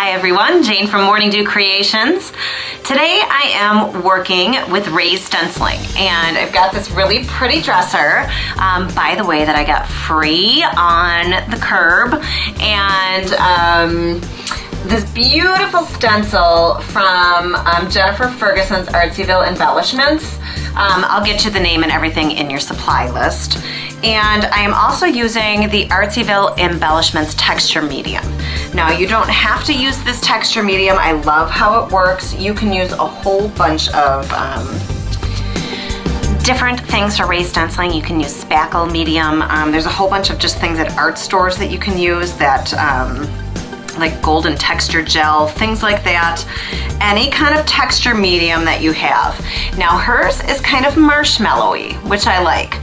Hi everyone, Jane from Morning Dew Creations. Today I am working with raised stenciling, and I've got this really pretty dresser, by the way, that I got free on the curb, and this beautiful stencil from Jennifer Ferguson's Artsyville Embellishments. I'll get you the name and everything in your supply list. And I am also using the Artsyville Embellishments texture medium. Now, you don't have to use this texture medium. I love how it works. You can use a whole bunch of different things for raised stenciling. You can use spackle medium. There's a whole bunch of just things at art stores that you can use that like golden texture gel, things like that. Any kind of texture medium that you have. Now hers is kind of marshmallowy, which I like.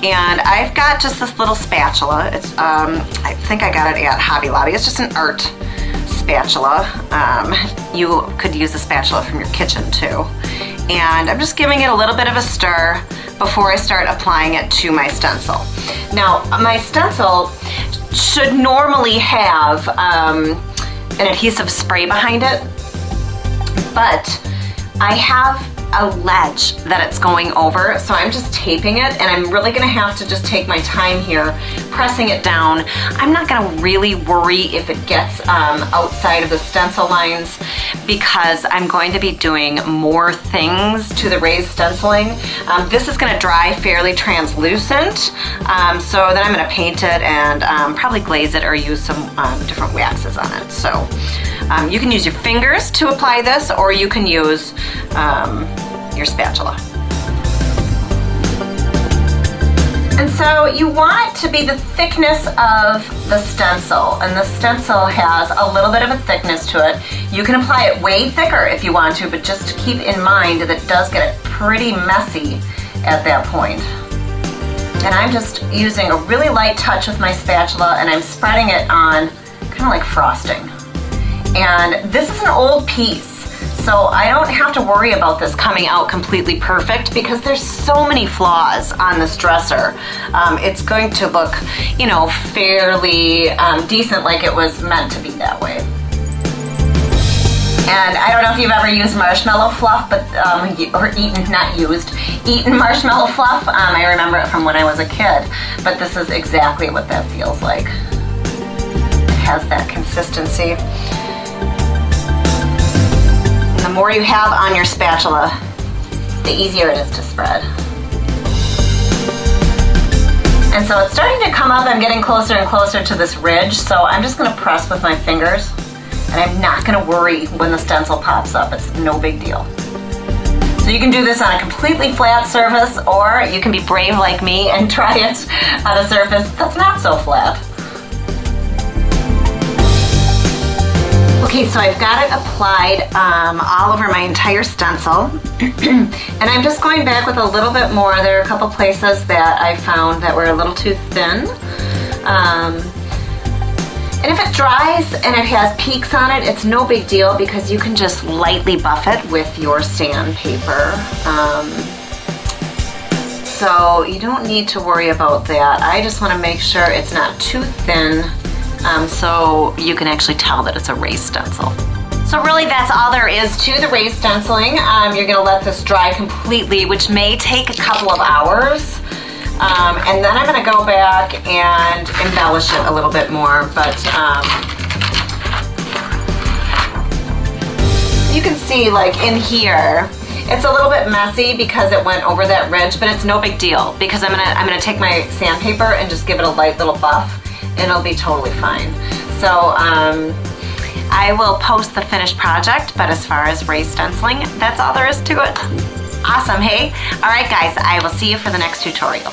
And I've got just this little spatula. It's I think I got it at Hobby Lobby. It's just an art spatula. You could use a spatula from your kitchen too. And I'm just giving it a little bit of a stir before I start applying it to my stencil. Now, my stencil should normally have an adhesive spray behind it, but I have a ledge that it's going over, so I'm just taping it, and I'm really gonna have to just take my time here pressing it down. I'm not gonna really worry if it gets outside of the stencil lines, because I'm going to be doing more things to the raised stenciling. This is gonna dry fairly translucent, so then I'm gonna paint it and probably glaze it or use some different waxes on it. So you can use your fingers to apply this, or you can use your spatula. And so you want it to be the thickness of the stencil, and the stencil has a little bit of a thickness to it. You can apply it way thicker if you want to, but just keep in mind that it does get pretty messy at that point. And I'm just using a really light touch with my spatula, and I'm spreading it on kind of like frosting. And this is an old piece, so I don't have to worry about this coming out completely perfect, because there's so many flaws on this dresser. It's going to look, you know, fairly decent, like it was meant to be that way. And I don't know if you've ever used marshmallow fluff, but or eaten marshmallow fluff. I remember it from when I was a kid, but this is exactly what that feels like. It has that consistency. The more you have on your spatula, the easier it is to spread. And so it's starting to come up. I'm getting closer and closer to this ridge, so I'm just going to press with my fingers, and I'm not going to worry when the stencil pops up. It's no big deal. So you can do this on a completely flat surface, or you can be brave like me and try it on a surface that's not so flat. Okay, so I've got it applied all over my entire stencil, and I'm just going back with a little bit more. There are a couple places that I found that were a little too thin. And if it dries and it has peaks on it, it's no big deal, because you can just lightly buff it with your sandpaper. So you don't need to worry about that. I just want to make sure it's not too thin, so you can actually tell that it's a raised stencil. So really that's all there is to the raised stenciling. You're going to let this dry completely, which may take a couple of hours. And then I'm going to go back and embellish it a little bit more. But you can see, like in here, it's a little bit messy because it went over that ridge, but it's no big deal, because I'm gonna take my sandpaper and just give it a light little buff, and it'll be totally fine. So I will post the finished project, but as far as raised stenciling, that's all there is to it. Awesome, hey? All right guys, I will see you for the next tutorial.